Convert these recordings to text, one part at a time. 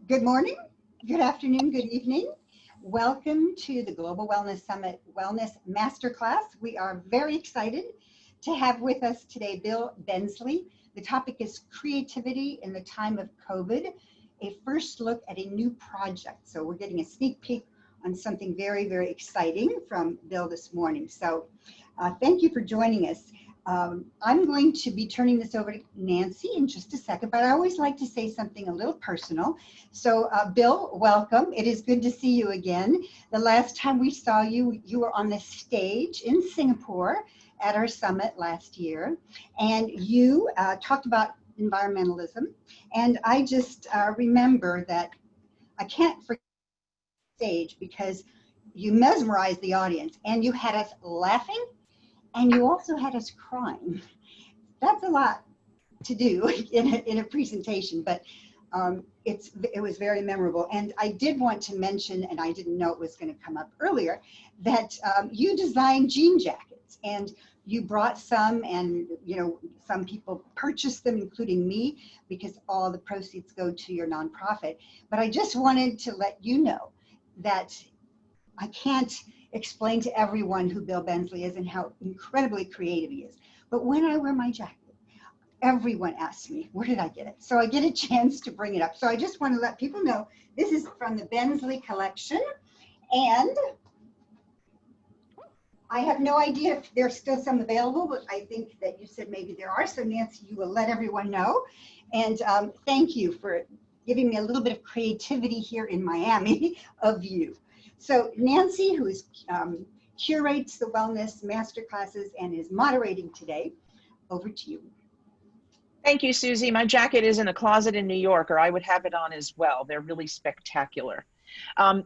Good morning, good afternoon, good evening. Welcome to the Global Wellness Summit Wellness Master Class. We are very excited to have with us today Bill Bensley. The topic is creativity in the time of COVID, a first look at a new project. So we're getting a sneak peek on something very, very exciting from Bill this morning. So thank you for joining us. I'm going to be turning this over to Nancy in just a second, but I always like to say something a little personal. So Bill, welcome. It is good to see you again. The last time we saw you, you were on the stage in Singapore at our summit last year, and you talked about environmentalism. And I just remember that I can't forget the stage because you mesmerized the audience and you had us laughing. And you also had us crying. That's a lot to do in a presentation, but it was very memorable. And I did want to mention, and I didn't know it was going to come up earlier, that you designed jean jackets, and you brought some, and some people purchased them, including me, because all the proceeds go to your nonprofit. But I just wanted to let you know that I can't explain to everyone who Bill Bensley is and how incredibly creative he is. But when I wear my jacket, everyone asks me, where did I get it? So I get a chance to bring it up. So I just want to let people know this is from the Bensley collection. And I have no idea if there's still some available, but I think that you said maybe there are. So Nancy, you will let everyone know. And thank you for giving me a little bit of creativity here in Miami of you. So Nancy, who curates the wellness master classes and is moderating today, over to you. Thank you, Susie. My jacket is in a closet in New York, or I would have it on as well. They're really spectacular.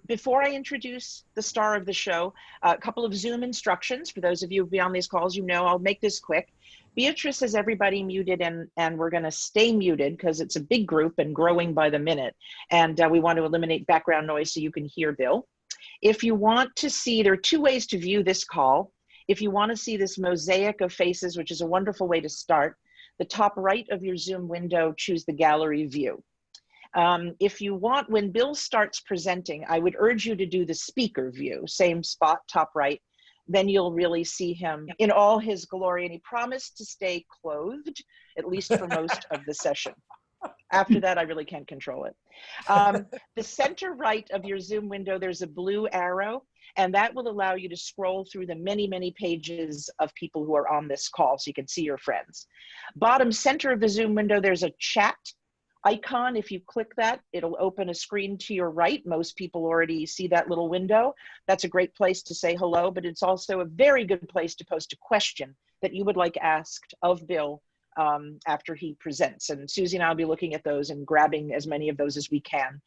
Before I introduce the star of the show, a couple of Zoom instructions. For those of you who be on these calls, I'll make this quick. Beatrice has everybody muted, and we're going to stay muted because it's a big group and growing by the minute. And we want to eliminate background noise so you can hear Bill. If you want to see, there are two ways to view this call. If you want to see this mosaic of faces, which is a wonderful way to start, the top right of your Zoom window, choose the gallery view. If you want, when Bill starts presenting, I would urge you to do the speaker view, same spot, top right. Then you'll really see him in all his glory. And he promised to stay clothed, at least for most of the session. After that, I really can't control it. The center right of your Zoom window, there's a blue arrow, and that will allow you to scroll through the many, many pages of people who are on this call so you can see your friends. Bottom center of the Zoom window, there's a chat icon. If you click that, it'll open a screen to your right. Most people already see that little window. That's a great place to say hello, but it's also a very good place to post a question that you would like asked of Bill after he presents. And Susie and I will be looking at those and grabbing as many of those as we can.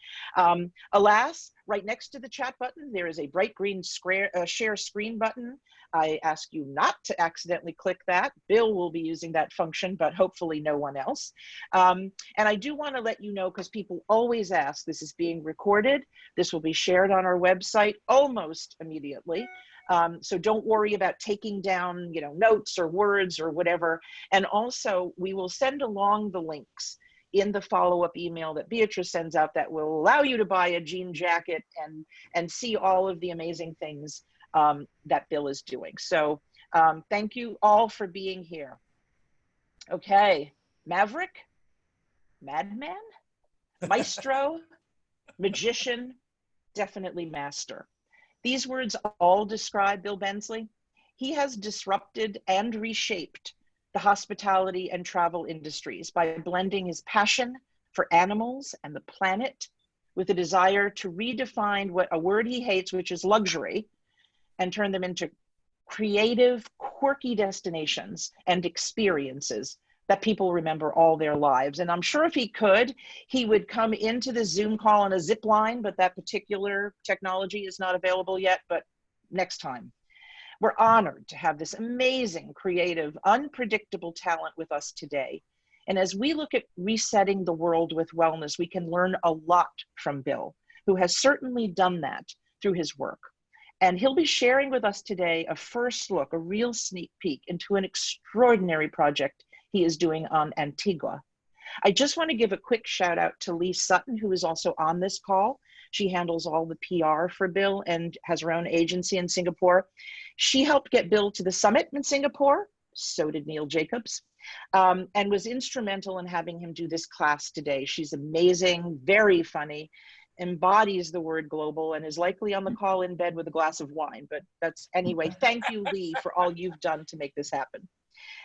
Alas, right next to the chat button, there is a bright green share screen button. I ask you not to accidentally click that. Bill will be using that function, but hopefully no one else. And I do want to let you know, because people always ask, this is being recorded. This will be shared on our website almost immediately. So don't worry about taking down, notes or words or whatever. And also, we will send along the links in the follow-up email that Beatrice sends out that will allow you to buy a jean jacket and see all of the amazing things that Bill is doing. So thank you all for being here. Okay, Maverick, Madman, Maestro, Magician, definitely Master. These words all describe Bill Bensley. He has disrupted and reshaped the hospitality and travel industries by blending his passion for animals and the planet with a desire to redefine what a word he hates, which is luxury, and turn them into creative, quirky destinations and experiences that people remember all their lives. And I'm sure if he could, he would come into the Zoom call on a zip line, but that particular technology is not available yet, but next time. We're honored to have this amazing, creative, unpredictable talent with us today. And as we look at resetting the world with wellness, we can learn a lot from Bill, who has certainly done that through his work. And he'll be sharing with us today a first look, a real sneak peek into an extraordinary project he is doing on Antigua. I just want to give a quick shout out to Lee Sutton, who is also on this call. She handles all the PR for Bill and has her own agency in Singapore. She helped get Bill to the summit in Singapore. So did Neil Jacobs, and was instrumental in having him do this class today. She's amazing, very funny, embodies the word global, and is likely on the call in bed with a glass of wine. But that's anyway, thank you, Lee, for all you've done to make this happen.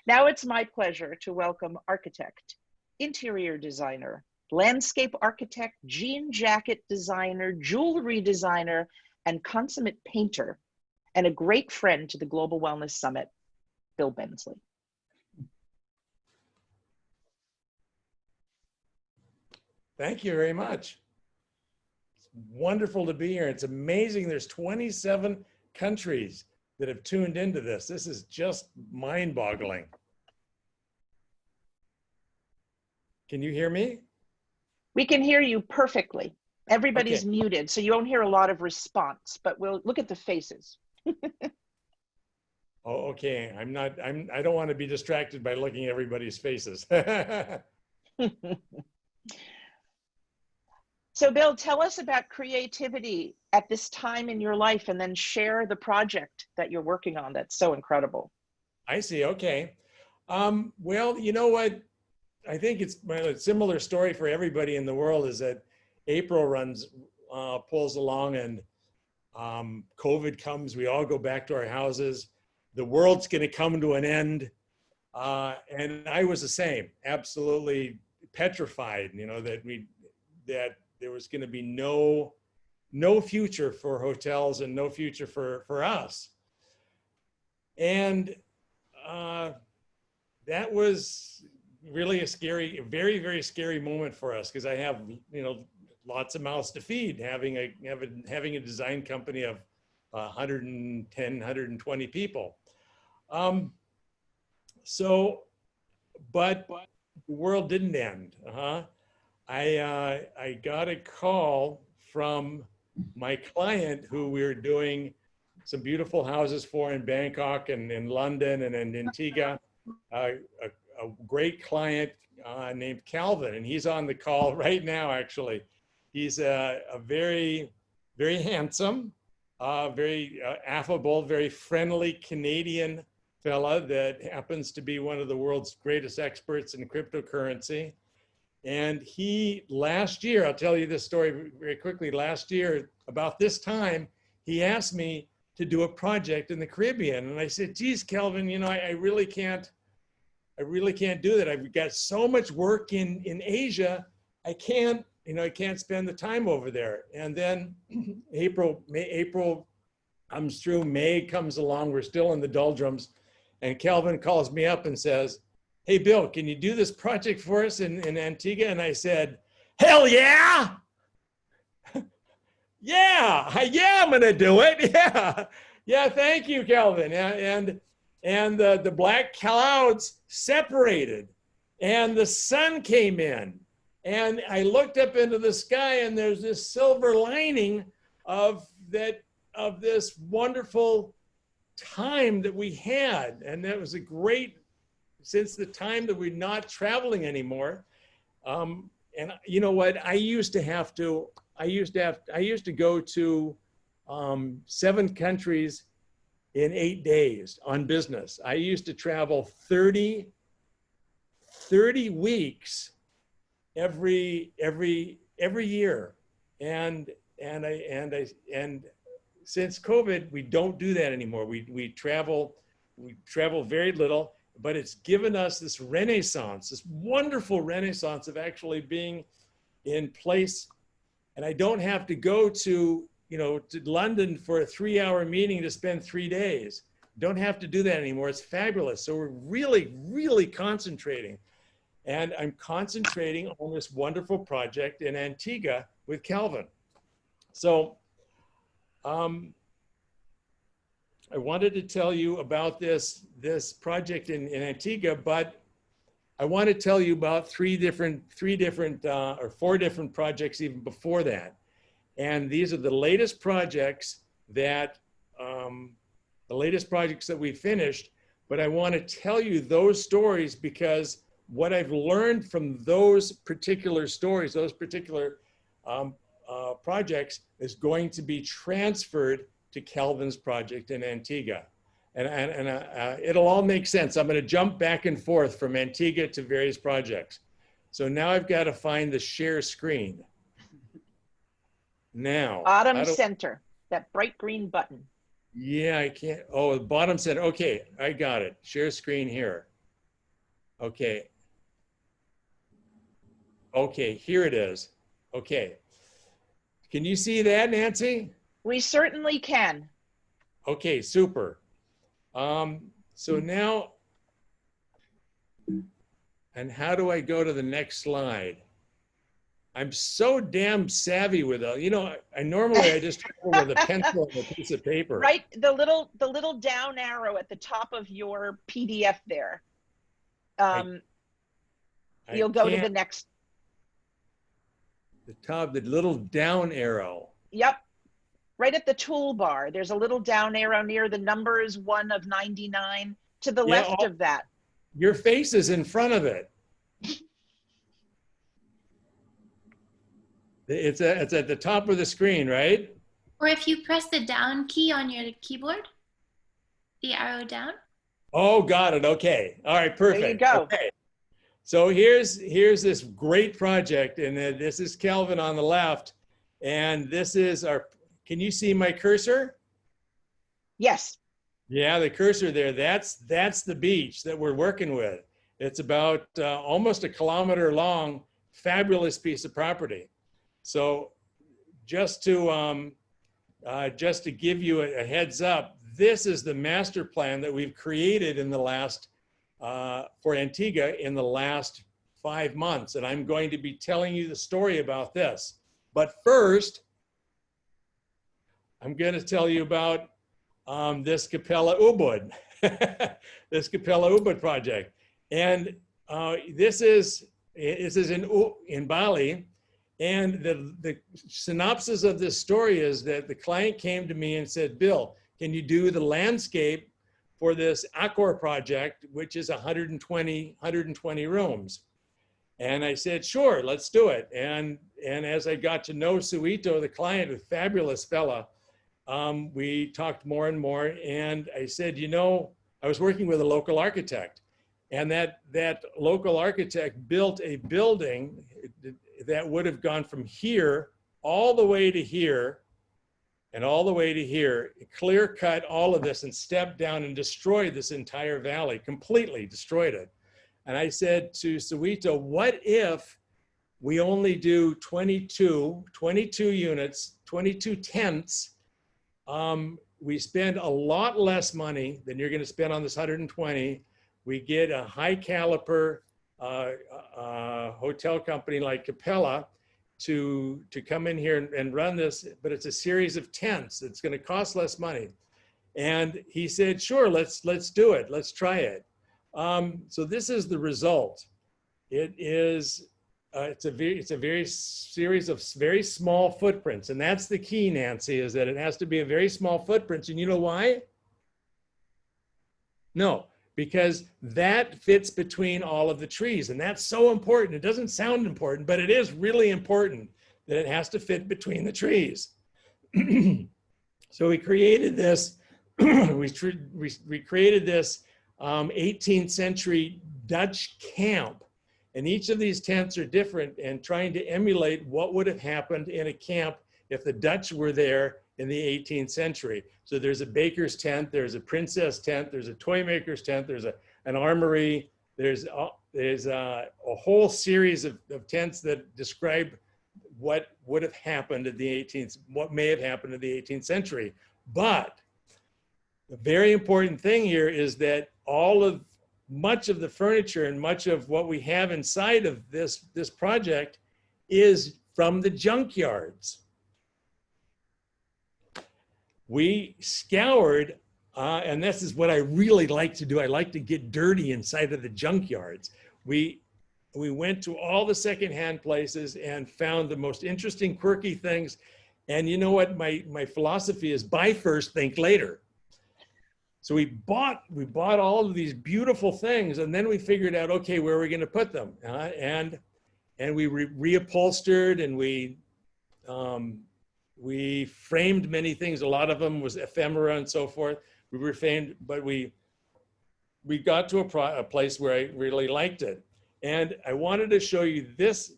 Now it's my pleasure to welcome architect, interior designer, landscape architect, jean jacket designer, jewelry designer, and consummate painter, and a great friend to the Global Wellness Summit, Bill Bensley. Thank you very much. It's wonderful to be here. It's amazing. There's 27 countries that have tuned into this. This is just mind-boggling. Can you hear me? We can hear you perfectly. Everybody's Okay. muted, so you won't hear a lot of response, but we'll look at the faces. Oh, okay. I don't want to be distracted by looking at everybody's faces. So Bill, tell us about creativity at this time in your life, and then share the project that you're working on that's so incredible. I see. Okay. Well, you know what? I think it's a similar story for everybody in the world, is that April pulls along, and COVID comes. We all go back to our houses. The world's going to come to an end. And I was the same, absolutely petrified, you know, that there was going to be no future for hotels and no future for us. And that was really a very, very scary moment for us, because I have, you know, lots of mouths to feed, having a design company of 110, 120 people. But the world didn't end. I got a call from my client, who we were doing some beautiful houses for in Bangkok and in London and in Antigua. A great client named Calvin, and he's on the call right now, actually. He's a very, very handsome, very affable, very friendly Canadian fella that happens to be one of the world's greatest experts in cryptocurrency. And he, last year, I'll tell you this story very quickly. Last year, about this time, he asked me to do a project in the Caribbean. And I said, geez, Calvin, you know, I really can't do that. I've got so much work in Asia. I can't spend the time over there. And then April comes through, May comes along, we're still in the doldrums. And Calvin calls me up and says, hey, Bill, can you do this project for us in Antigua? And I said, hell yeah. yeah, I'm gonna do it. Yeah, thank you, Calvin. And the black clouds separated and the sun came in. And I looked up into the sky, and there's this silver lining of this wonderful time that we had. And that was a great, since the time that we're not traveling anymore. And you know what, I used to go to 7 countries in 8 days on business. I used to travel 30 weeks every year. And since COVID, we don't do that anymore. We travel very little, but it's given us this renaissance, this wonderful renaissance of actually being in place. And I don't have to go to London for a 3-hour meeting to spend 3 days. Don't have to do that anymore. It's fabulous. So we're really, really concentrating. And I'm concentrating on this wonderful project in Antigua with Calvin. So I wanted to tell you about this project in Antigua, but I want to tell you about 4 different projects even before that. And these are the latest projects that we finished. But I want to tell you those stories because what I've learned from those particular stories, those particular projects, is going to be transferred to Kelvin's project in Antigua. And it'll all make sense. I'm going to jump back and forth from Antigua to various projects. So now I've got to find the share screen. Now. Bottom center, that bright green button. Yeah, I can't. Oh, the bottom center. Okay, I got it. Share screen here. Okay. Okay, here it is. Okay. Can you see that, Nancy? We certainly can. Okay, super. So now, and how do I go to the next slide? I'm so damn savvy with it. You know, I just travel with a pencil and a piece of paper. Right, the little down arrow at the top of your PDF there. You'll go to the next. The top, the little down arrow. Yep. Right at the toolbar, there's a little down arrow near the numbers 1 of 99 to the left of that. Your face is in front of it. It's at the top of the screen, right? Or if you press the down key on your keyboard, the arrow down. Oh, got it. Okay. All right. Perfect. There you go. Okay. So here's this great project, and this is Kelvin on the left, and this is our. Can you see my cursor? Yes. Yeah, the cursor there. That's the beach that we're working with. It's about almost a kilometer long. Fabulous piece of property. So just to give you a heads up, this is the master plan that we've created in the last, for Antigua in the last 5 months. And I'm going to be telling you the story about this. But first, I'm going to tell you about this Capella Ubud, this Capella Ubud project. And this is in Bali. And the synopsis of this story is that the client came to me and said, Bill, can you do the landscape for this Accor project, which is 120 rooms? And I said, sure, let's do it. And as I got to know Suito, the client, a fabulous fella, we talked more and more. And I said, you know, I was working with a local architect, and that local architect built a building that would have gone from here all the way to here and all the way to here, clear cut all of this and stepped down and destroyed this entire valley, completely destroyed it. And I said to Suito, what if we only do 22 units, 22 tents? We spend a lot less money than you're going to spend on this 120. We get a high caliber hotel company like Capella to come in here and run this, but it's a series of tents. It's going to cost less money. And he said, sure, let's do it. Let's try it. So this is the result. It is, it's a very series of very small footprints. And that's the key, Nancy, is that it has to be a very small footprint. And you know why? No, because that fits between all of the trees. And that's so important. It doesn't sound important, but it is really important that it has to fit between the trees. So we created this, we created this 18th century Dutch camp. And each of these tents are different and trying to emulate what would have happened in a camp if the Dutch were there in the 18th century. So there's a baker's tent, there's a princess tent, there's a toy maker's tent, there's an armory, there's a whole series of tents that describe what would have happened at the 18th, what may have happened in the 18th century. But the very important thing here is that much of the furniture and much of what we have inside of this project is from the junkyards. We scoured, and this is what I really like to do. I like to get dirty inside of the junkyards. We went to all the secondhand places and found the most interesting, quirky things. And you know what my philosophy is? Buy first, think later. So we bought all of these beautiful things, and then we figured out, okay, where are we going to put them? And we reupholstered, and we framed many things. A lot of them was ephemera and so forth. We reframed, but we got to a place where I really liked it. And I wanted to show you this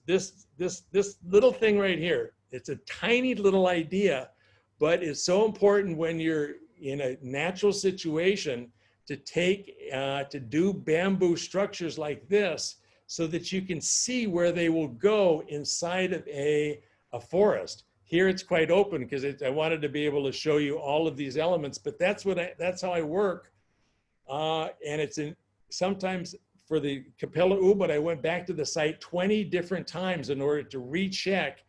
little thing right here. It's a tiny little idea, but it's so important when you're in a natural situation to do bamboo structures like this so that you can see where they will go inside of a forest. Here it's quite open because I wanted to be able to show you all of these elements, but that's how I work. And it's sometimes for the Capella Ubud, I went back to the site 20 different times in order to recheck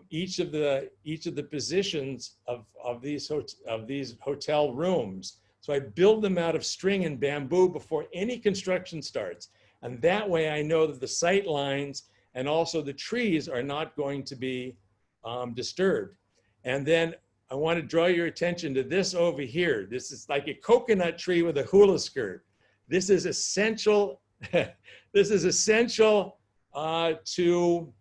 each of the positions of these hotel rooms. So I build them out of string and bamboo before any construction starts. And that way I know that the sight lines and also the trees are not going to be disturbed. And then I want to draw your attention to this over here. This is like a coconut tree with a hula skirt. This is essential. This is essential to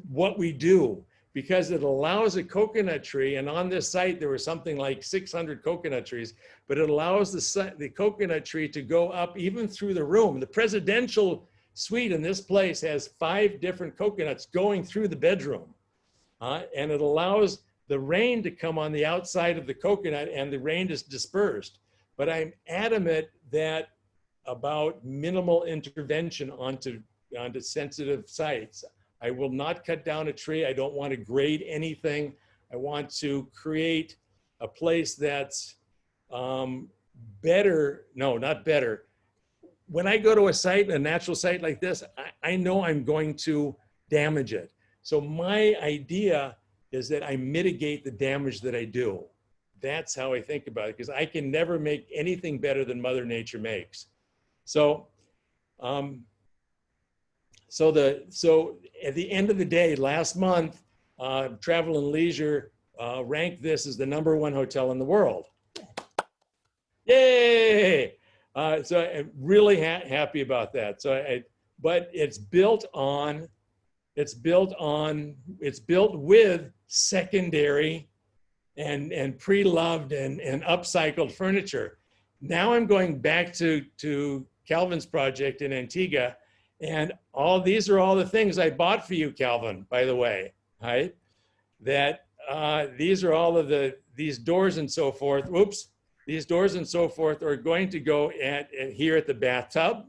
what we do, because it allows a coconut tree, and on this site there were something like 600 coconut trees, but it allows the coconut tree to go up even through the room. The presidential suite in this place has 5 different coconuts going through the bedroom. And it allows the rain to come on the outside of the coconut, and the rain is dispersed. But I'm adamant that about minimal intervention onto sensitive sites. I will not cut down a tree. I don't want to grade anything. I want to create a place that's better. No, not better. When I go to a site, a natural site like this, I know I'm going to damage it. So my idea is that I mitigate the damage that I do. That's how I think about it, because I can never make anything better than Mother Nature makes. So, so at the end of the day, last month, Travel and Leisure ranked this as the #1 hotel in the world. Yay! So I'm really happy about that. So but it's built with secondary and pre-loved and upcycled furniture. Now I'm going back to Calvin's project in Antigua, and these are all the things I bought for you, Calvin, by the way, right? That these are all of these doors and so forth. Whoops. These doors and so forth are going to go here at the bathtub.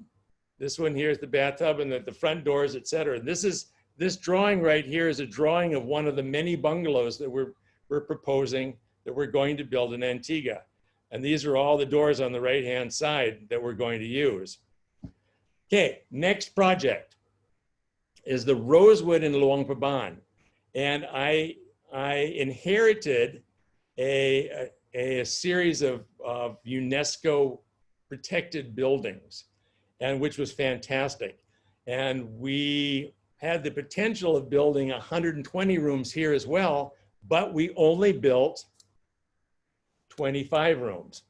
This one here is the bathtub, and the front doors, etc. This drawing right here is a drawing of one of the many bungalows that we're proposing that we're going to build in Antigua. And these are all the doors on the right-hand side that we're going to use. Okay, next project is the Rosewood in Luang, Paban. And I inherited a series of UNESCO protected buildings, and which was fantastic. And we had the potential of building 120 rooms here as well, but we only built 25 rooms.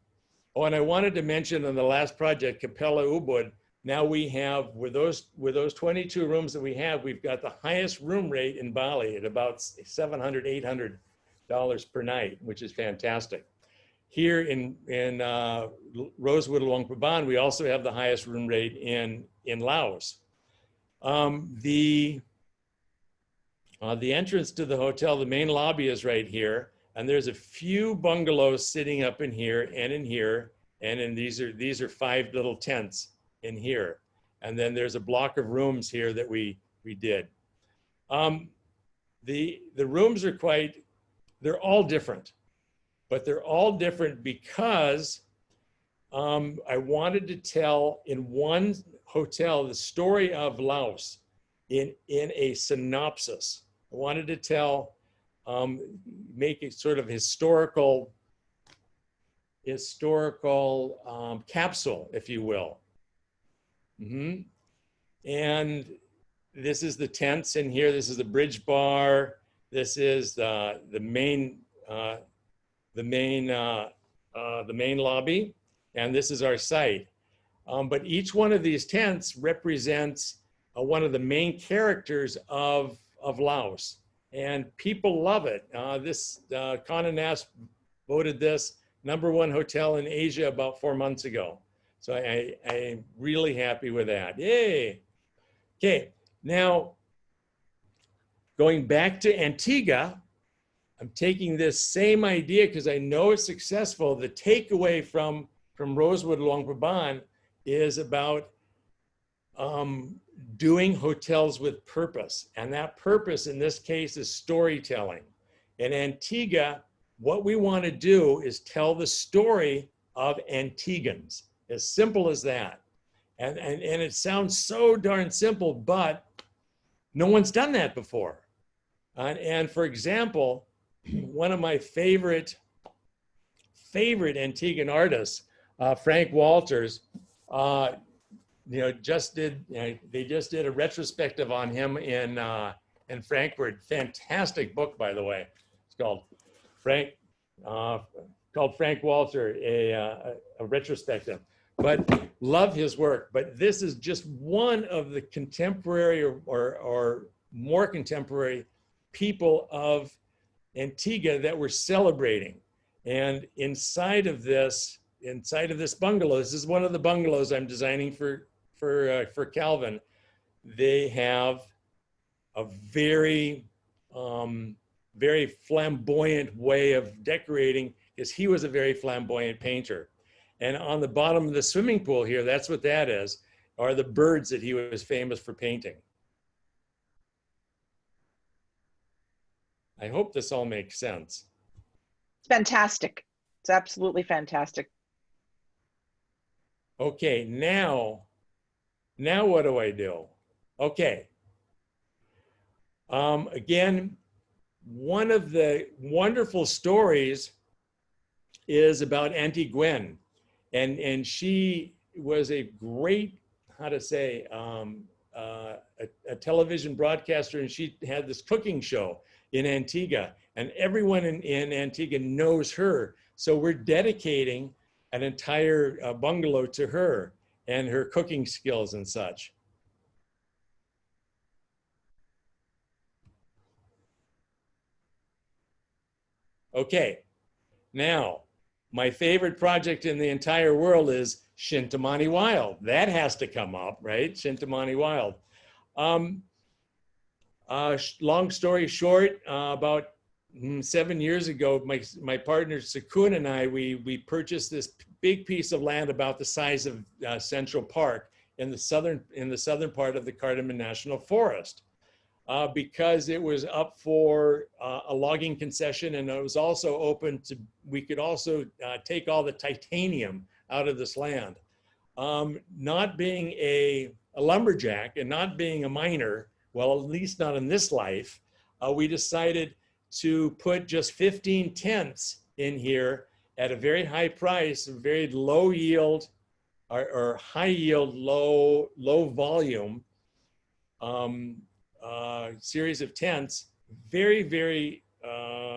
Oh, and I wanted to mention on the last project, Capella Ubud, now we have, with those 22 rooms that we have, we've got the highest room rate in Bali at about $700, $800 per night, which is fantastic. Here in Rosewood, Luang Prabang, we also have the highest room rate in Laos. The entrance to the hotel, the main lobby is right here, and there's a few bungalows sitting up in here, and these are 5 little tents in here, and then there's a block of rooms here that we did. The rooms are they're all different, but they're all different because I wanted to tell in one hotel the story of Laos in a synopsis. I wanted to tell, make a sort of historical capsule, if you will. And this is the tents in here. This is the bridge bar. This is the main the main lobby, and this is our site. But each one of these tents represents one of the main characters of Laos, and people love it. This Condé Nast voted this #1 hotel in Asia about 4 months ago. So I'm really happy with that. Yay. Okay, now going back to Antigua, I'm taking this same idea because I know it's successful. The takeaway from Rosewood, Luang, Paban is about doing hotels with purpose. And that purpose in this case is storytelling. In Antigua, what we want to do is tell the story of Antiguans. As simple as that. And it sounds so darn simple, but no one's done that before. And for example, one of my favorite Antiguan artists, Frank Walters, they just did a retrospective on him in Frankfurt. Fantastic book, by the way. It's called Frank Walter, a retrospective. But love his work. But this is just one of the contemporary or more contemporary people of Antigua that we're celebrating. And inside of this bungalow, this is one of the bungalows I'm designing for Calvin. They have a very flamboyant way of decorating, because he was a very flamboyant painter. And on the bottom of the swimming pool here, that's what that is, are the birds that he was famous for painting. I hope this all makes sense. It's fantastic. It's absolutely fantastic. Okay, now what do I do? Okay. Again, one of the wonderful stories is about Auntie Gwen. And she was a great, a television broadcaster, and she had this cooking show in Antigua, and everyone in Antigua knows her. So we're dedicating an entire bungalow to her and her cooking skills and such. Okay, now, my favorite project in the entire world is Shintamani Wild. That has to come up, right? Shintamani Wild. Long story short, about 7 years ago, my partner Sakun and I, we purchased this big piece of land about the size of Central Park in the southern part of the Cardamom National Forest. Because it was up for a logging concession, and it was also open to, we could also take all the titanium out of this land. Not being a lumberjack and not being a miner, well, at least not in this life, we decided to put just 15 tents in here at a very high price, a very low yield or high yield, low volume series of tents, very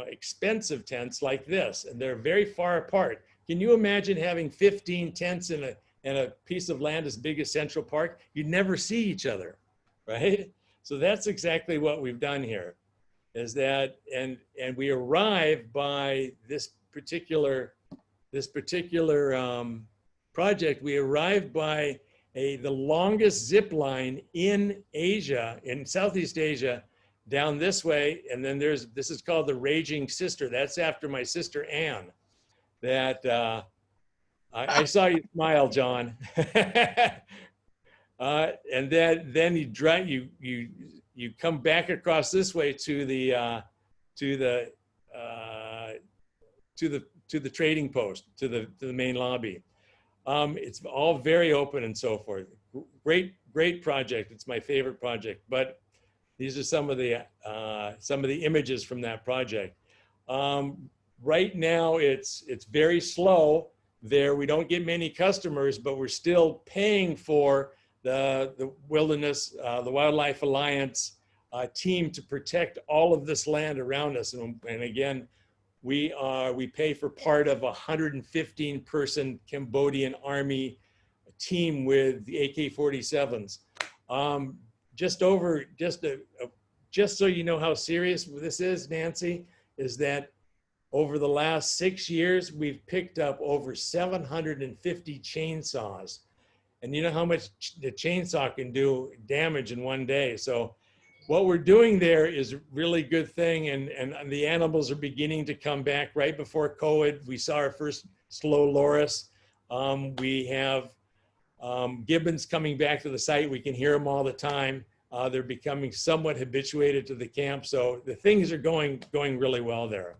expensive tents like this, and they're very far apart. Can you imagine having 15 tents in a piece of land as big as Central Park? You'd never see each other, right? So that's exactly what we've done here, is that, and we arrive by this particular project, we arrived by the longest zip line in Asia, in Southeast Asia, down this way. And then this is called the Raging Sister. That's after my sister Anne. That I saw you smile, John. And then you come back across this way to the trading post, to the main lobby. It's all very open and so forth. Great project. It's my favorite project. But these are some of the images from that project. Right now, it's very slow there. We don't get many customers, but we're still paying for the Wilderness, the Wildlife Alliance team to protect all of this land around us. And again, We pay for part of a 115-person Cambodian army team with the AK-47s. Just so you know how serious this is, Nancy, is that over the last 6 years, we've picked up over 750 chainsaws. And you know how much the chainsaw can do damage in one day. So what we're doing there is a really good thing. And the animals are beginning to come back. Right before COVID, we saw our first slow loris. We have gibbons coming back to the site. We can hear them all the time. They're becoming somewhat habituated to the camp. So the things are going really well there.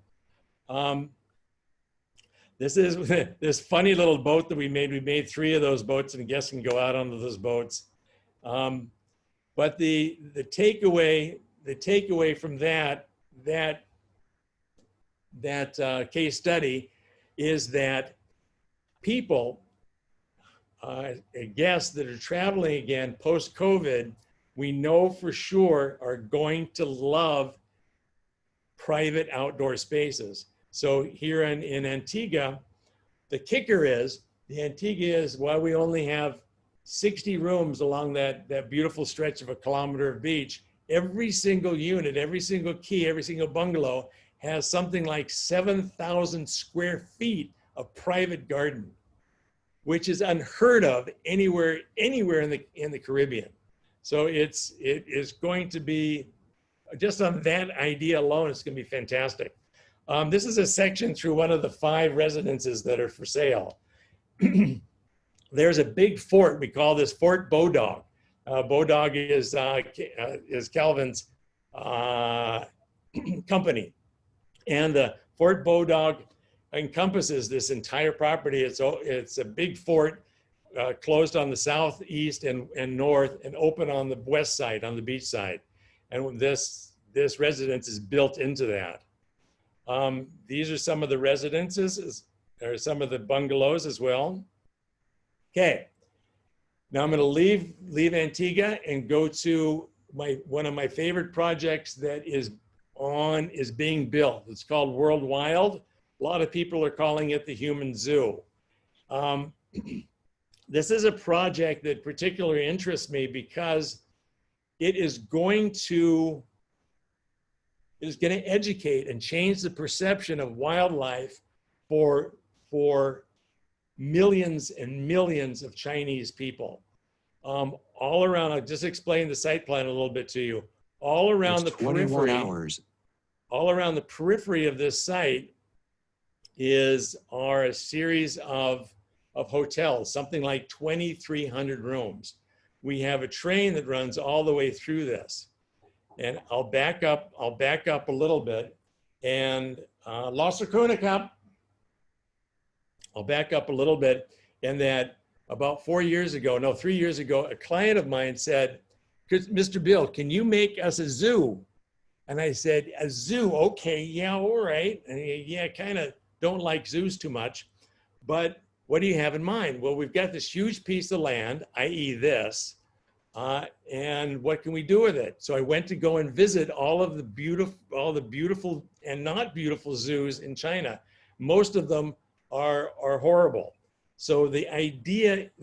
This is this funny little boat that we made. We made 3 of those boats, and guests can go out onto those boats. But the takeaway from that case study is that people, guests that are traveling again post-COVID, we know for sure are going to love private outdoor spaces. So here in Antigua, the kicker is, while we only have 60 rooms along that beautiful stretch of a kilometer of beach, every single unit, every single key, every single bungalow has something like 7,000 square feet of private garden, which is unheard of anywhere in the Caribbean. So it is going to be, just on that idea alone, it's going to be fantastic. This is a section through one of the 5 residences that are for sale. There's a big fort. We call this Fort Bodog. Bodog is Calvin's company. And the Fort Bodog encompasses this entire property. It's a big fort closed on the southeast and north and open on the west side, on the beach side. And this residence is built into that. These are some of the residences, or some of the bungalows as well. Okay, now I'm going to leave Antigua and go to one of my favorite projects that is being built. It's called World Wild. A lot of people are calling it the Human Zoo. This is a project that particularly interests me because it is going to educate and change the perception of wildlife for millions and millions of Chinese people. All around, I'll just explain the site plan a little bit to you. All around the periphery, all around the periphery of this site are a series of hotels, something like 2,300 rooms. We have a train that runs all the way through this. And I'll back up a little bit. And I'll back up a little bit, in that about 3 years ago, a client of mine said, Mr. Bill, can you make us a zoo? And I said, a zoo? Okay, yeah, all right. And yeah, kind of don't like zoos too much, but what do you have in mind? Well, we've got this huge piece of land, i.e. this, and what can we do with it? So I went to go and visit all the beautiful and not beautiful zoos in China. Most of them are horrible. So the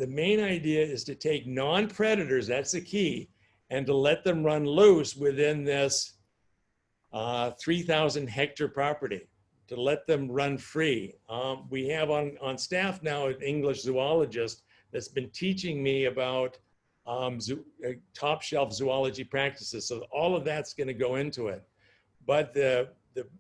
main idea is to take non-predators, that's the key, and to let them run loose within this 3,000 hectare property, to let them run free. We have on staff now an English zoologist that's been teaching me about top shelf zoology practices. So all of that's going to go into it. But the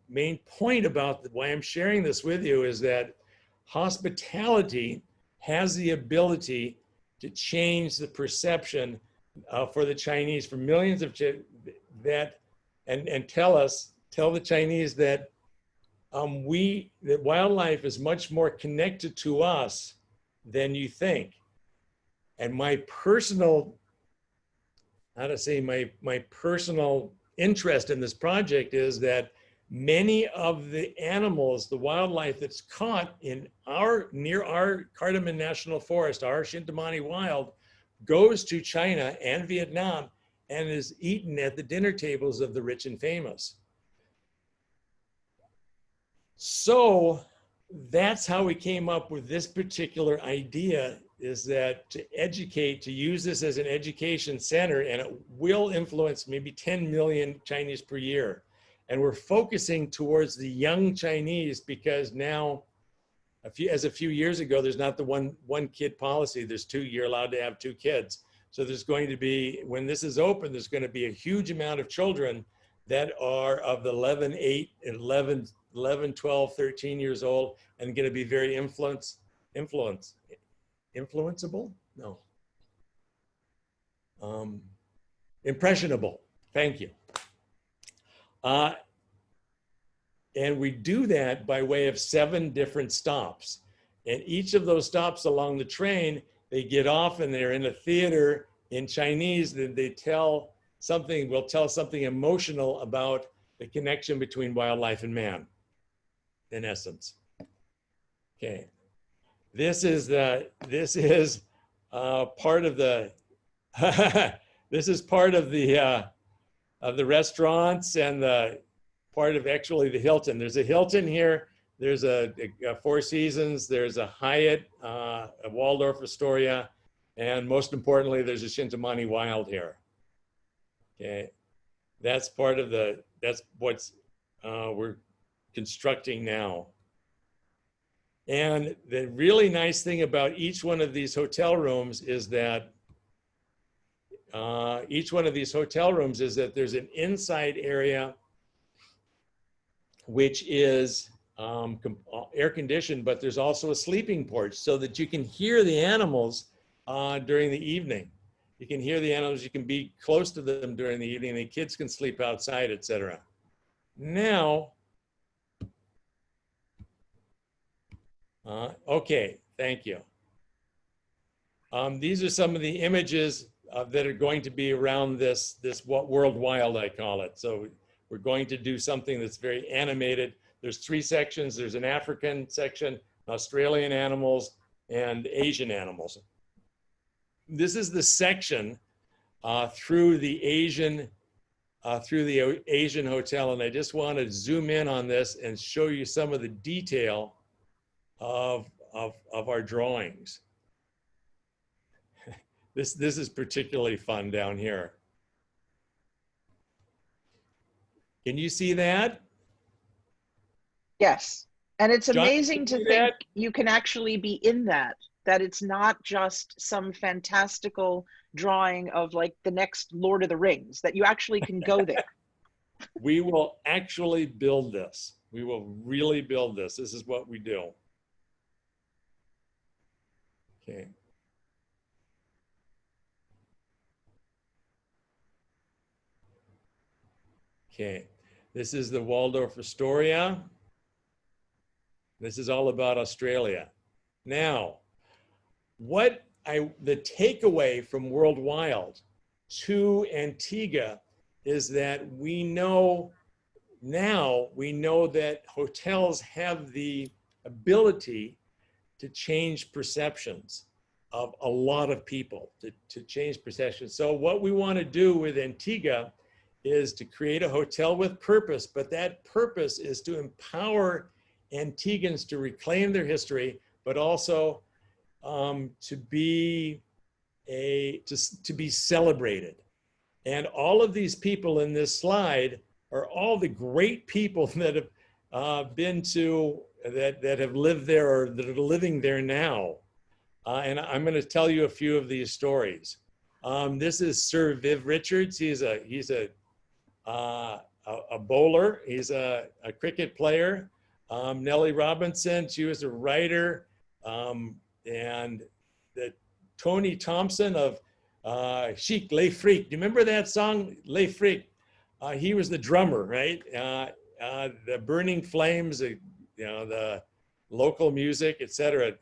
main point about why I'm sharing this with you is that hospitality has the ability to change the perception for the Chinese, for millions of and tell the Chinese that that wildlife is much more connected to us than you think. And my personal, my personal interest in this project is that many of the animals, the wildlife that's caught near our Cardamom National Forest, our Shintamani Wild, goes to China and Vietnam and is eaten at the dinner tables of the rich and famous. So that's how we came up with this particular idea, is that to educate, to use this as an education center, and it will influence maybe 10 million Chinese per year. And we're focusing towards the young Chinese because now, as a few years ago, there's not the one kid policy. There's two, you're allowed to have two kids. So there's going to be, when this is open, there's going to be a huge amount of children that are of the 11, 8, 11, 12, 13 years old, and going to be very influenceable? No. Impressionable. Thank you. And we do that by way of 7 different stops. And each of those stops along the train, they get off and they're in a theater in Chinese. Then they tell something, will tell something emotional about the connection between wildlife and man, in essence. Okay. This is part of the this is part of the restaurants and the part of actually the Hilton. There's a Hilton here. There's a Four Seasons. There's a Hyatt, a Waldorf Astoria, and most importantly, there's a Shintamani Wild here. Okay, that's part of that's what's we're constructing now. And the really nice thing about each one of these hotel rooms is that there's an inside area which is air conditioned, but there's also a sleeping porch so that you can hear the animals during the evening. You can hear the animals, you can be close to them during the evening, the kids can sleep outside, etc. Now, okay, thank you. These are some of the images that are going to be around this World Wild, I call it. So we're going to do something that's very animated. There's 3 sections. There's an African section, Australian animals, and Asian animals. This is the section through the Asian hotel, and I just want to zoom in on this and show you some of the detail of our drawings. This is particularly fun down here. Can you see that? Yes. And it's John, amazing to think you can actually be in that it's not just some fantastical drawing of like the next Lord of the Rings, that you actually can go there. We will actually build this. We will really build this. This is what we do. Okay. Okay. This is the Waldorf Astoria. This is all about Australia. Now, the takeaway from World Wild to Antigua is that we know that hotels have the ability to change perceptions of a lot of people, to change perceptions. So what we want to do with Antigua is to create a hotel with purpose, but that purpose is to empower Antiguans to reclaim their history, but also to be celebrated. And all of these people in this slide are all the great people that have that have lived there or that are living there now. And I'm going to tell you a few of these stories. This is Sir Viv Richards. He's a bowler. He's a cricket player. Nellie Robinson, she was a writer. And Tony Thompson of Chic, Les Freaks. Do you remember that song, Les Freaks? He was the drummer, right? The Burning Flames, the local music, etc.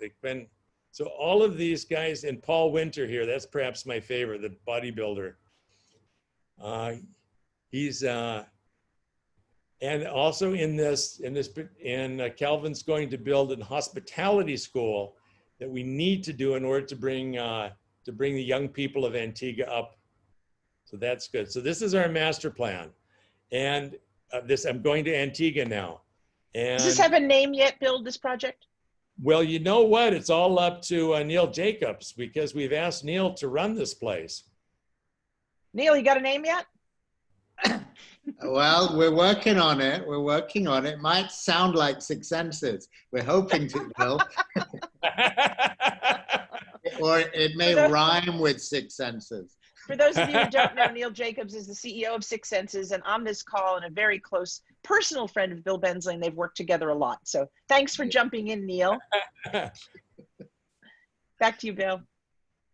So all of these guys, and Paul Winter here, that's perhaps my favorite, the bodybuilder. And also Calvin's going to build a hospitality school that we need to do in order to bring the young people of Antigua up. So that's good. So this is our master plan. And I'm going to Antigua now. Does this And have a name yet, Bill, this project? well, you know what? It's all up to Neil Jacobs, because we've asked Neil to run this place. Neil, you got a name yet? Well, we're working on it. We're working on it. Might sound like Six Senses. We're hoping to, Bill. Or it may rhyme with Six Senses. For those of you who don't know, Neil Jacobs is the CEO of Six Senses, and on this call, and a very close personal friend of Bill Bensley, and they've worked together a lot. So thanks for jumping in, Neil. Back to you, Bill.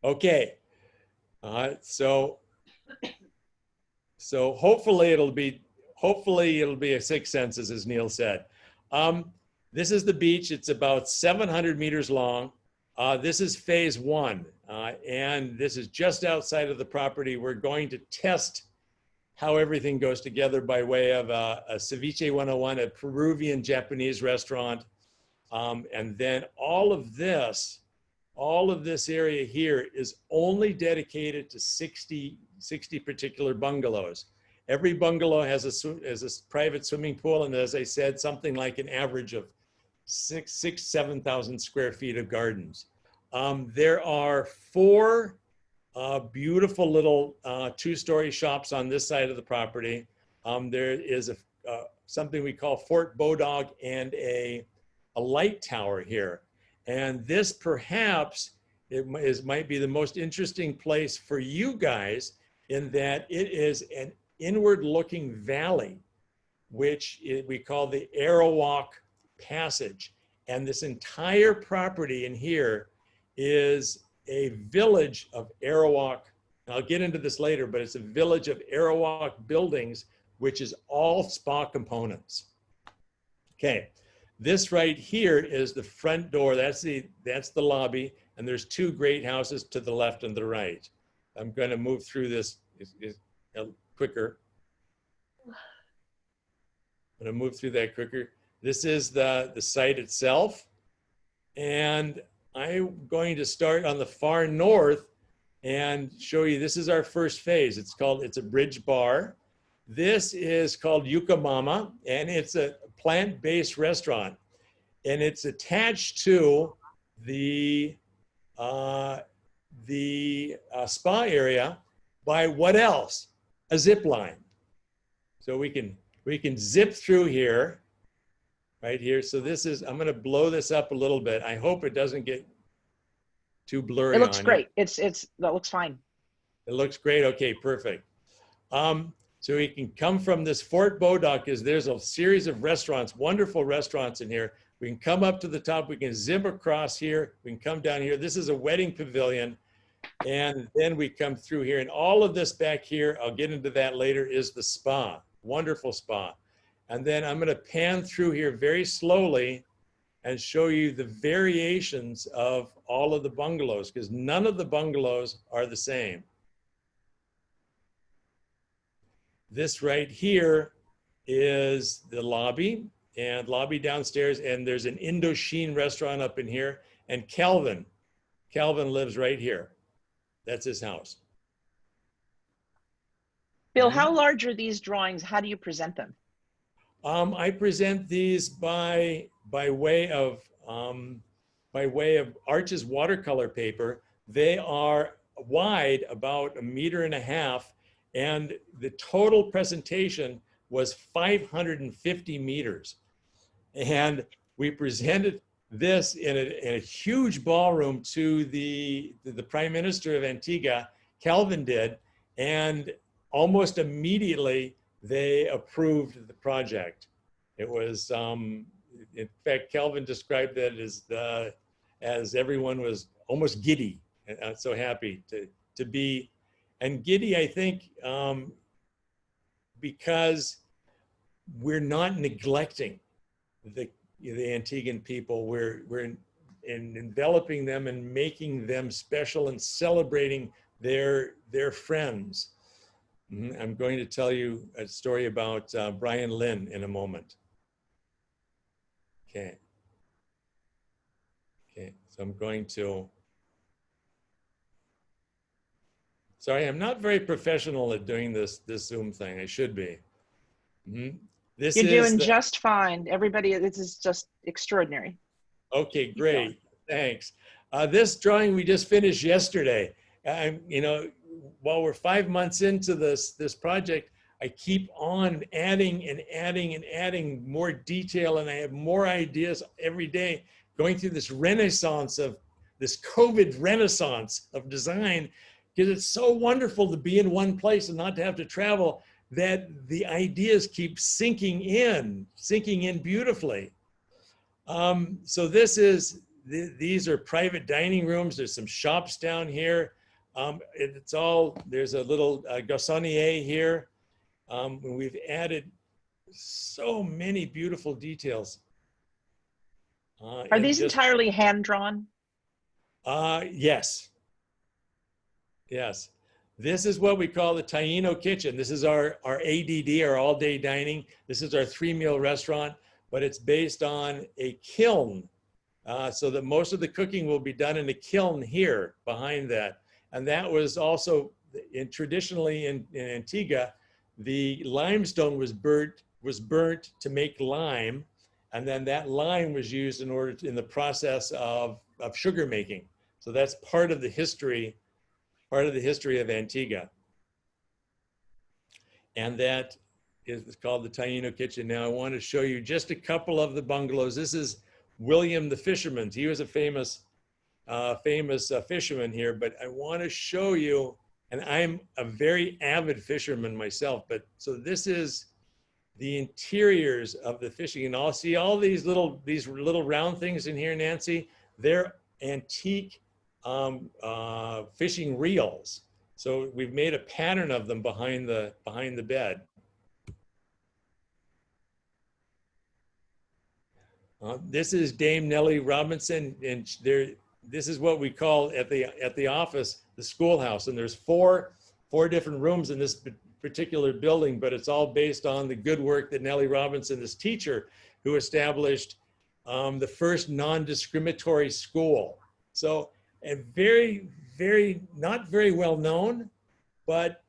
Okay. So hopefully it'll be a Six Senses, as Neil said. This is the beach. It's about 700 meters long. This is phase one, and this is just outside of the property. We're going to test how everything goes together by way of a Ceviche 101, a Peruvian Japanese restaurant. And then all of this area here is only dedicated to 60 particular bungalows. Every bungalow has a private swimming pool, and as I said, something like an average of 7,000 square feet of gardens. There are 4 beautiful little 2-story shops on this side of the property. There is something we call Fort Bodog and a light tower here. And this perhaps might be the most interesting place for you guys, in that it is an inward-looking valley, which we call the Arawak Passage. And this entire property in here is a village of Arawak. And I'll get into this later, but it's a village of Arawak buildings, which is all spa components. Okay, this right here is the front door. That's the lobby, and there's 2 great houses to the left and the right. I'm going to move through this quicker. I'm going to move through that quicker. This is the site itself, and I'm going to start on the far north and show you. This is our first phase. It's a bridge bar. This is called Yuka Mama, and it's a plant-based restaurant, and it's attached to the spa area by what else? A zip line. So we can zip through here, right here. So I'm going to blow this up a little bit. I hope it doesn't get too blurry. It looks great. That looks fine. It looks great. Okay, perfect. So we can come from this Fort Bodog, because there's a series of restaurants, wonderful restaurants in here. We can come up to the top. We can zip across here. We can come down here. This is a wedding pavilion. And then we come through here. And all of this back here, I'll get into that later, is the spa. Wonderful spa. And then I'm going to pan through here very slowly and show you the variations of all of the bungalows, because none of the bungalows are the same. This right here is the lobby, and lobby downstairs, and there's an Indochine restaurant up in here, and Calvin lives right here. That's his house. Bill, how large are these drawings? How do you present them? I present these by way of Arches watercolor paper. They are wide, about 1.5 meters, and the total presentation was 550 meters. And we presented this in a huge ballroom to the Prime Minister of Antigua, Calvin did, and almost immediately they approved the project. It was, in fact, Calvin described that as everyone was almost giddy, and so happy to be. And giddy, I think, because we're not neglecting the Antiguan people. We're enveloping them and making them special and celebrating their friends. I'm going to tell you a story about Brian Lynn in a moment. Okay, so I'm going to, sorry, I'm not very professional at doing this Zoom thing. I should be. This You're is doing the, just fine. Everybody, this is just extraordinary. okay, Keep going. great. Thanks. This drawing we just finished yesterday. You know, while we're 5 months into this project, I keep on adding and adding and adding more detail, and I have more ideas every day, going through this renaissance of this COVID renaissance of design, because it's so wonderful to be in one place and not to have to travel, that the ideas keep sinking in beautifully. So this is, these are private dining rooms. There's some shops down here. It's all, there's a little garçonnier here. We've added so many beautiful details. Are these entirely hand-drawn? Yes. Yes. This is what we call the Taino Kitchen. This is our ADD, our all-day dining. This is our 3-meal restaurant, but it's based on a kiln. So that most of the cooking will be done in a kiln here behind that. And that was also, traditionally in Antigua, the limestone was burnt to make lime. And then that lime was used in the process of sugar making. So that's part of the history of Antigua. And that is called the Taino Kitchen. Now I want to show you just a couple of the bungalows. This is William the Fisherman. He was a famous fisherman here, but I want to show you, and I'm a very avid fisherman myself, but so this is the interiors of the fishing. And I'll see all these little round things in here, Nancy. They're antique fishing reels. So we've made a pattern of them behind the bed. This is Dame Nellie Robinson, and this is what we call at the office the schoolhouse. And there's four different rooms in this particular building, but it's all based on the good work that Nellie Robinson, this teacher, who established the first non-discriminatory school. So, and not very well known, but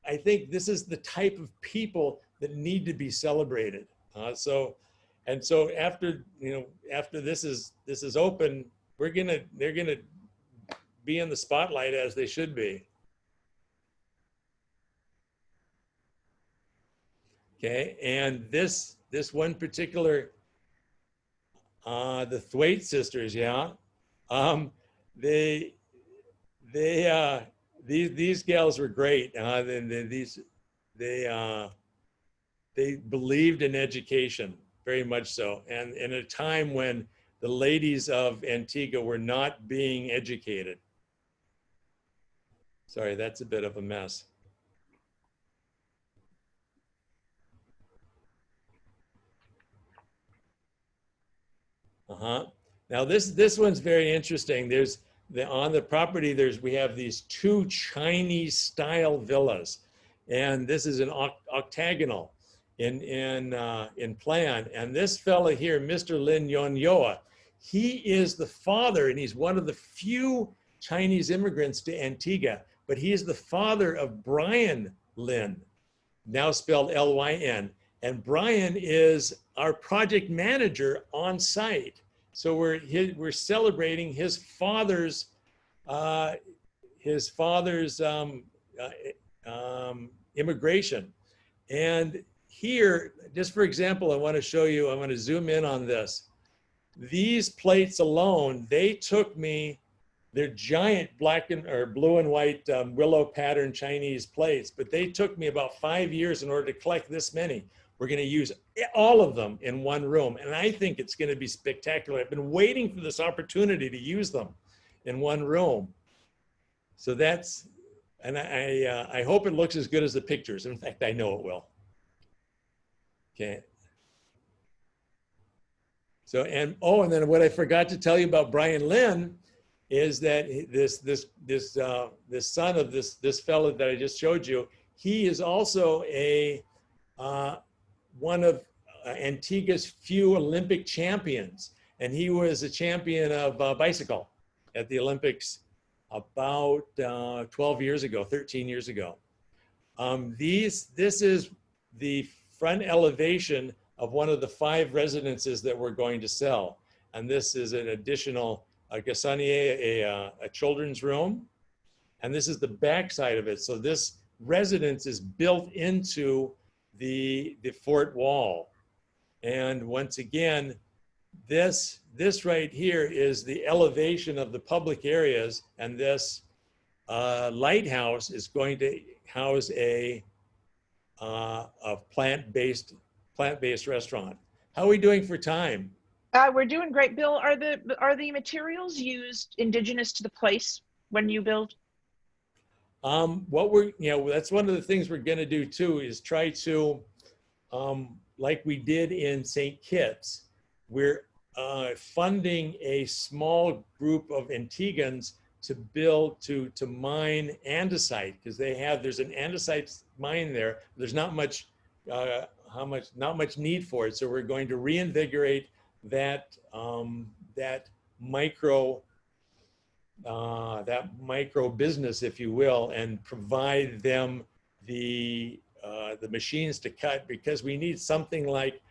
I think this is the type of people that need to be celebrated. So after this is open, they're gonna be in the spotlight as they should be. Okay, and this one particular, the Thwaite sisters, yeah, these gals were great. They believed in education very much so, and in a time when the ladies of Antigua were not being educated. Sorry, that's a bit of a mess. Now this one's very interesting. On the property, we have these 2 Chinese style villas, and this is an octagonal in plan. And this fella here, Mr. Lin Yonyoa, he is the father, and he's one of the few Chinese immigrants to Antigua, but he is the father of Brian Lin, now spelled L-Y-N. And Brian is our project manager on site. So we're celebrating his father's immigration. And here, just for example, I want to show you, I want to zoom in on this. These plates alone, they took me, they're giant blue and white willow pattern Chinese plates, but they took me about 5 years in order to collect this many. We're going to use all of them in one room, and I think it's going to be spectacular. I've been waiting for this opportunity to use them in one room. So that's, and I hope it looks as good as the pictures. In fact, I know it will. Okay. So, and then what I forgot to tell you about Brian Lin is that this son of this fellow that I just showed you, he is also one of Antigua's few Olympic champions, and he was a champion of bicycle at the Olympics about 13 years ago. This is the front elevation of one of the 5 residences that we're going to sell. And this is an additional gasanier, a children's room. And this is the back side of it. So this residence is built into the fort wall. And once again, this right here is the elevation of the public areas, and this lighthouse is going to house a plant-based restaurant. How are we doing for time? We're doing great, Bill. Are the materials used indigenous to the place when you build? What we're, that's one of the things we're going to do too, is try to, like we did in St. Kitts, we're funding a small group of Antigans to build, to mine andesite, because there's an andesite mine there. There's not much need for it. So we're going to reinvigorate that micro business, if you will, and provide them the machines to cut, because we need something like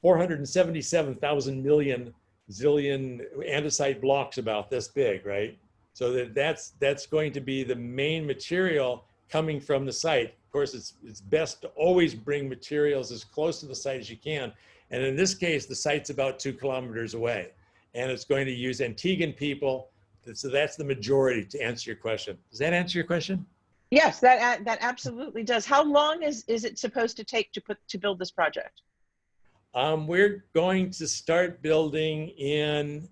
477,000 million zillion andesite blocks about this big, right? So that's going to be the main material coming from the site. Of course, it's best to always bring materials as close to the site as you can. And in this case, the site's about 2 kilometers away, and it's going to use Antiguan people. So that's the majority, to answer your question. Does that answer your question? Yes, that absolutely does. How long is it supposed to take to build this project? We're going to start building in,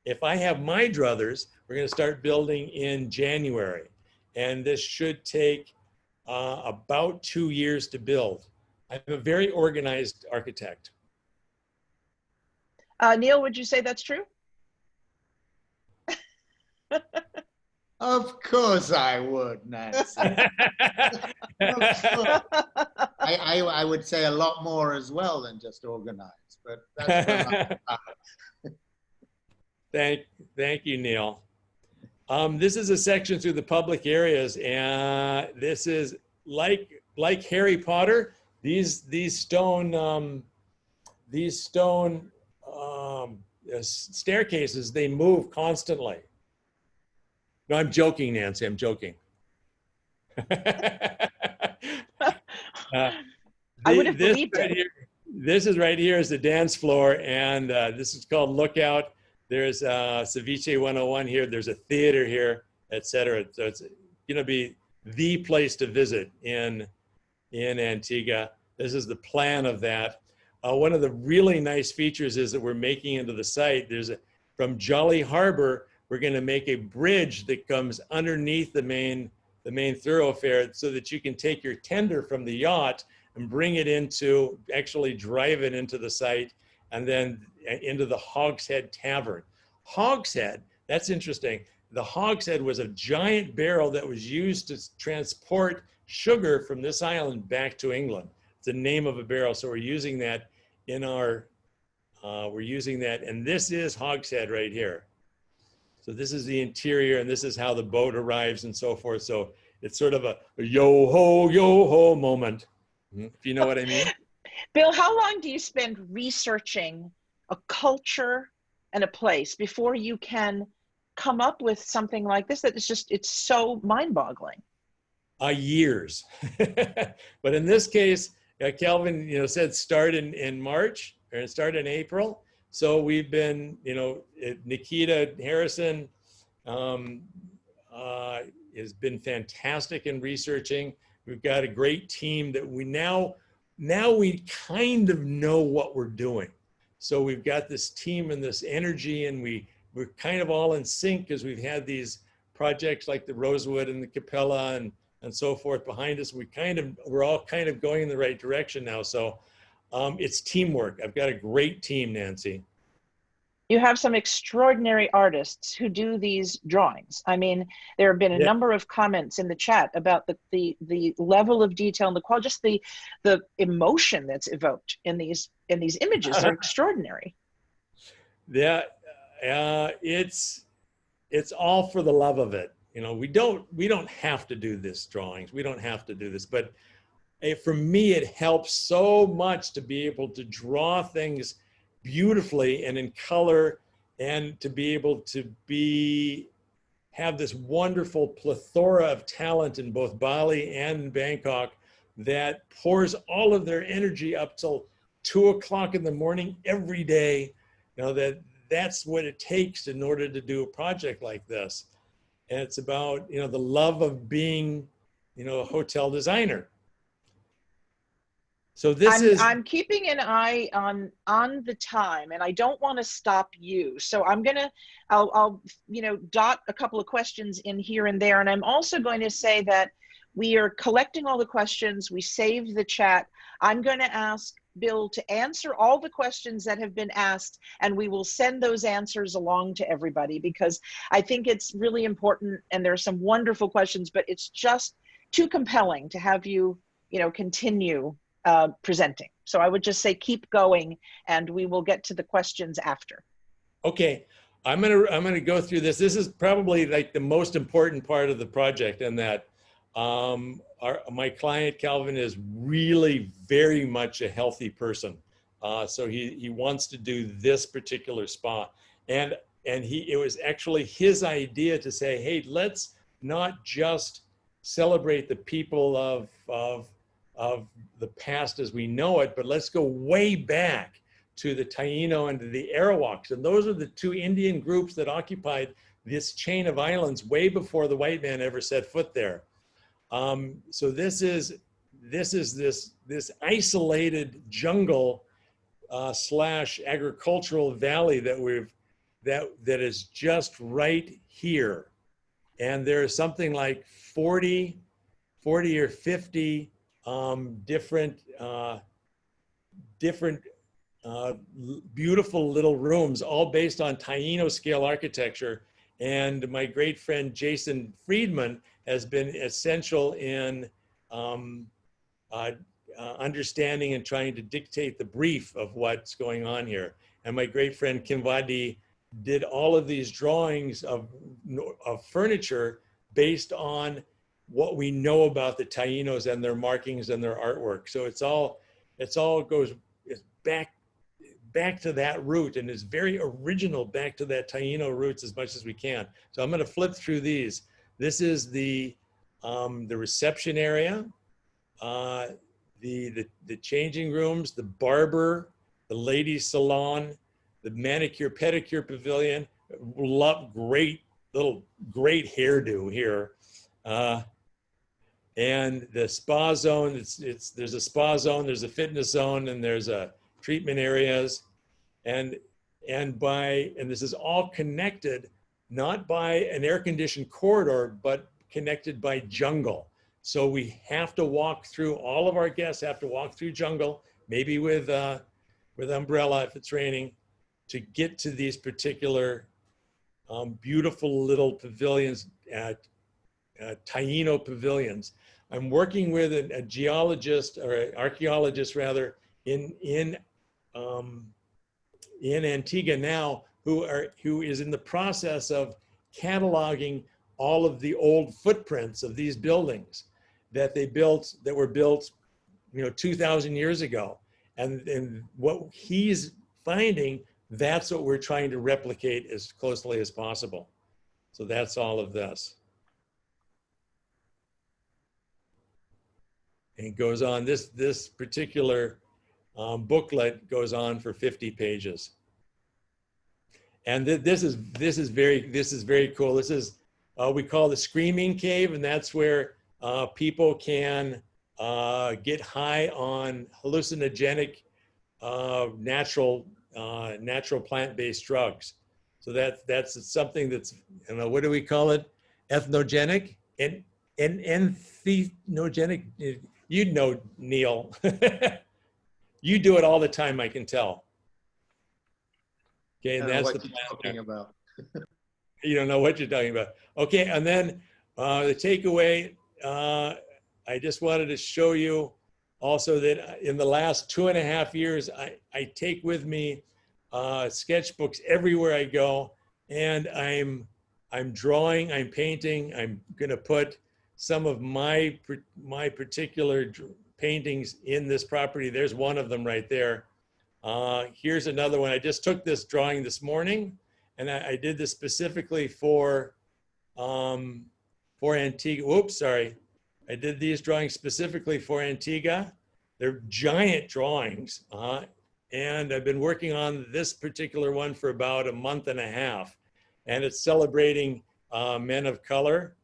if I have my druthers, we're going to start building in January. And this should take about 2 years to build. I'm a very organized architect. Neil, would you say that's true? Of course I would, Nancy. I would say a lot more as well than just organized, but that's Thank you, Neil. This is a section through the public areas, and this is like Harry Potter. These stone staircases, they move constantly. No, I'm joking, Nancy. I'm joking. I would have believed it. This is right here is the dance floor, and this is called Lookout. There's Ceviche 101 here. There's a theater here, etc. So it's going to be the place to visit in Antigua. This is the plan of that. One of the really nice features is that we're making into the site. From Jolly Harbor, we're going to make a bridge that comes underneath the main thoroughfare, so that you can take your tender from the yacht and bring it actually drive it into the site, and then into the Hogshead Tavern. Hogshead, that's interesting. The Hogshead was a giant barrel that was used to transport sugar from this island back to England. It's the name of a barrel, so we're using that in our, and this is Hogshead right here. So this is the interior, and this is how the boat arrives and so forth. So it's sort of a yo-ho moment, if you know what I mean. Bill, how long do you spend researching a culture and a place before you can come up with something like this that is just, it's so mind-boggling? Years. But in this case, Kelvin, said start in March, or start in April. So we've been, Nikita Harrison has been fantastic in researching. We've got a great team that we now we kind of know what we're doing. So we've got this team and this energy, and we're kind of all in sync, because we've had these projects like the Rosewood and the Capella and so forth behind us. We're all kind of going in the right direction now. So it's teamwork. I've got a great team, Nancy. You have some extraordinary artists who do these drawings. I mean, there have been a number of comments in the chat about the level of detail and the quality, just the emotion that's evoked in these images are extraordinary. Yeah, it's all for the love of it. We don't have to do this drawings. We don't have to do this, but for me, it helps so much to be able to draw things beautifully and in color, and to be able to have this wonderful plethora of talent in both Bali and Bangkok that pours all of their energy up till 2 o'clock in the morning every day. You know, that's what it takes in order to do a project like this. And it's about, you know, the love of being, you know, a hotel designer. So I'm keeping an eye on the time, and I don't want to stop you. So I'll you know, dot a couple of questions in here and there. And I'm also going to say that we are collecting all the questions. We saved the chat. I'm going to ask Bill to answer all the questions that have been asked, and we will send those answers along to everybody, because I think it's really important, and there are some wonderful questions, but it's just too compelling to have you, you know, continue presenting. So I would just say keep going, and we will get to the questions after. Okay, I'm gonna go through this. This is probably like the most important part of the project, and that my client Calvin is really very much a healthy person. So he wants to do this particular spa, and it was actually his idea to say, hey, let's not just celebrate the people of the past as we know it, but let's go way back to the Taino and to the Arawaks. And those are the two Indian groups that occupied this chain of islands way before the white man ever set foot there. So this is this isolated jungle slash agricultural valley that is just right here. And there's something like 40 or 50 different beautiful little rooms, all based on Taino scale architecture. And my great friend Jason Friedman has been essential in understanding and trying to dictate the brief of what's going on here. And my great friend Kim Wadi did all of these drawings of furniture based on what we know about the Tainos and their markings and their artwork. So it's all goes back to that root, and is very original back to that Taino roots as much as we can. So I'm going to flip through these. This is the reception area, the changing rooms, the barber, the ladies salon, the manicure pedicure pavilion. Love great hairdo here. And the spa zone, there's a spa zone, there's a fitness zone, and there's a treatment areas. And this is all connected, not by an air-conditioned corridor, but connected by jungle. So we have to walk through, all of our guests have to walk through jungle, maybe with umbrella if it's raining, to get to these particular beautiful little pavilions, Taino pavilions. I'm working with a geologist, or an archaeologist rather, in Antigua now, who is in the process of cataloging all of the old footprints of these buildings that were built, you know, 2,000 years ago. And what he's finding, that's what we're trying to replicate as closely as possible. So that's all of this. And it goes on, this particular booklet goes on for 50 pages. And this is very cool. This is, we call the Screaming Cave, and that's where people can get high on hallucinogenic natural plant-based drugs. So that's something that's, I don't know, what do we call it? Ethnogenic and enthenogenic. You'd know, Neil. You do it all the time, I can tell. Okay, and that's the talking about. You don't know what you're talking about. Okay, and then the takeaway, I just wanted to show you also that in the last 2.5 years, I take with me sketchbooks everywhere I go, and I'm drawing, I'm painting. I'm going to put some of my particular paintings in this property. There's one of them right there. Here's another one. I just took this drawing this morning, and I did this specifically for Antigua. Oops, sorry. I did these drawings specifically for Antigua. They're giant drawings, and I've been working on this particular one for about a month and a half, and it's celebrating men of color.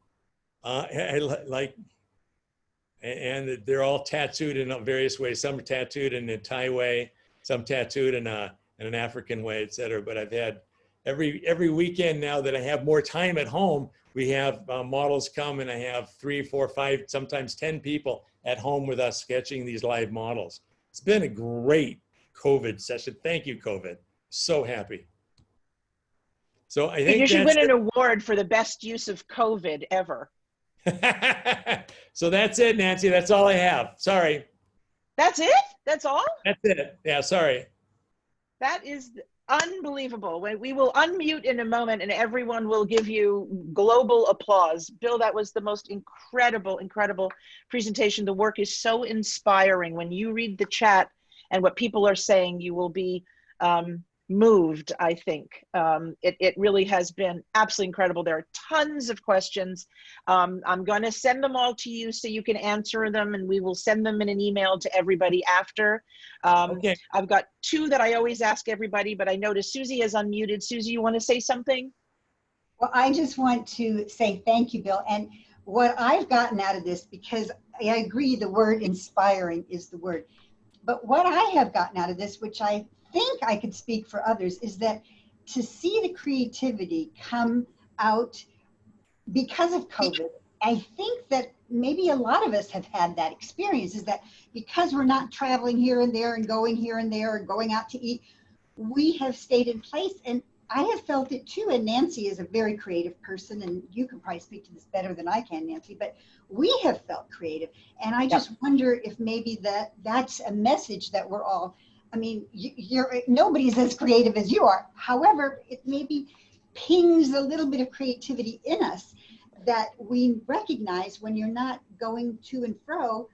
And they're all tattooed in various ways. Some are tattooed in a Thai way, some tattooed in an African way, et cetera. But I've had every weekend now that I have more time at home, we have models come, and I have 3, 4, 5, sometimes 10 people at home with us sketching these live models. It's been a great COVID session. Thank you, COVID. So happy. So I think you should win an award for the best use of COVID ever. So that's it, Nancy. That's all I have. Sorry. That's it? That's all? That's it. Yeah, sorry. That is unbelievable. We will unmute in a moment, and everyone will give you global applause. Bill, that was the most incredible, incredible presentation. The work is so inspiring. When you read the chat and what people are saying, you will be moved, I think. It really has been absolutely incredible. There are tons of questions. I'm going to send them all to you so you can answer them, and we will send them in an email to everybody after. Okay. I've got 2 that I always ask everybody, but I noticed Susie has unmuted. Susie, you want to say something? Well, I just want to say thank you, Bill. And what I've gotten out of this, because I agree the word inspiring is the word, but what I have gotten out of this, which I think I could speak for others, is that to see the creativity come out because of COVID, I think that maybe a lot of us have had that experience, is that because we're not traveling here and there and going here and there and going out to eat, we have stayed in place. And I have felt it too, and Nancy is a very creative person, and you can probably speak to this better than I can, Nancy, but we have felt creative. And I just wonder if maybe that's a message that we're all, I mean, nobody's as creative as you are. However, it maybe pings a little bit of creativity in us that we recognize when you're not going to and fro,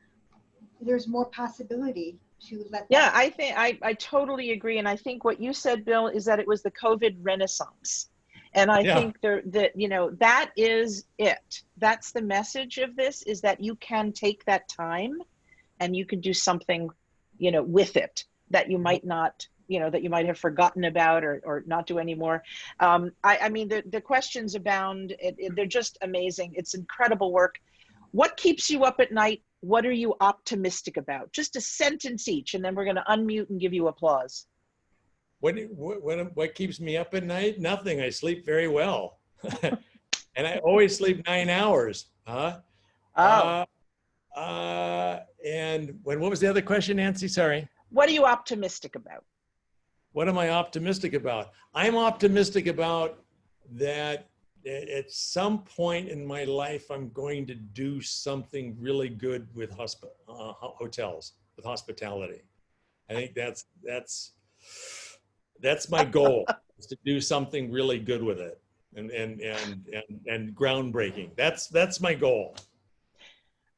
there's more possibility to let that. Yeah, I think I totally agree. And I think what you said, Bill, is that it was the COVID renaissance. And I think that, you know, that is it. That's the message of this, is that you can take that time and you can do something, you know, with it that you might not, you know, that you might have forgotten about or not do anymore. I mean, the questions abound. They're just amazing. It's incredible work. What keeps you up at night? What are you optimistic about? Just a sentence each, and then we're going to unmute and give you applause. What keeps me up at night? Nothing. I sleep very well. And I always sleep 9 hours. And what was the other question, Nancy? Sorry. What are you optimistic about? What am I optimistic about? I'm optimistic about that at some point in my life, I'm going to do something really good with hotels, with hospitality. I think that's my goal, is to do something really good with it and groundbreaking. That's my goal.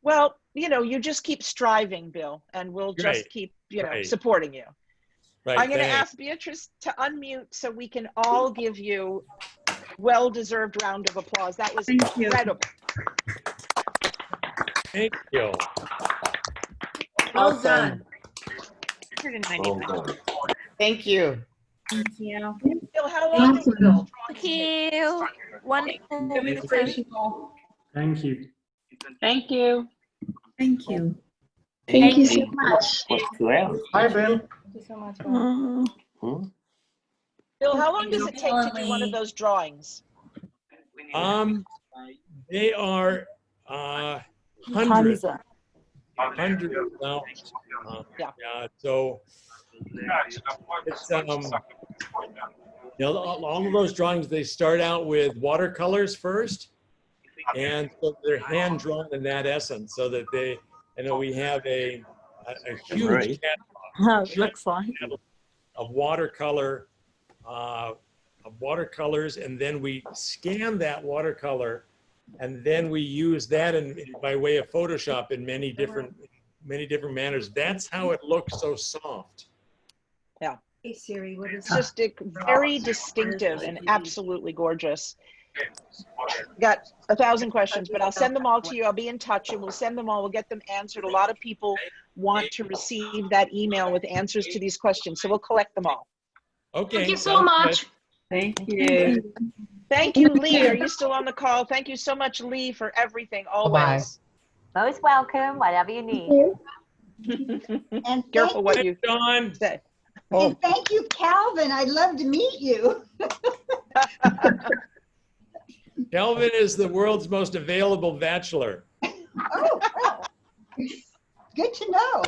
Well, you know, you just keep striving, Bill, and we'll just keep, you know, supporting you. Right, I'm going to ask Beatrice to unmute so we can all give you a well-deserved round of applause. That was incredible. Thank you. Well done. Thank you. Thank you. Bill, how long did you Thank you. Wonderful. Thank you. Thank you. Thank you. Thank you so much. Hi, Bill. Thank you so much. Bill, how long does it take to do one of those drawings? They are hundreds of thousands. So it's you know, all of those drawings, they start out with watercolors first, and so they're hand drawn in that essence, so that they, you know, we have a huge catalog, looks like, of watercolors, and then we scan that watercolor, and then we use that by way of Photoshop in many different many different manners. That's how it looks so soft. Hey Siri, what is It's just very distinctive and absolutely gorgeous. Got 1,000 questions, but I'll send them all to you. I'll be in touch and we'll send them all. We'll get them answered. A lot of people want to receive that email with answers to these questions, so we'll collect them all. Okay. Thank you so sounds much. Thank you. Thank you, Lee. Are you still on the call? Thank you so much, Lee, for everything, always. Most welcome, whatever you need. And Careful what you good. John. say. and thank you, Calvin. I'd love to meet you. Kelvin is the world's most available bachelor. Oh, well, good to know.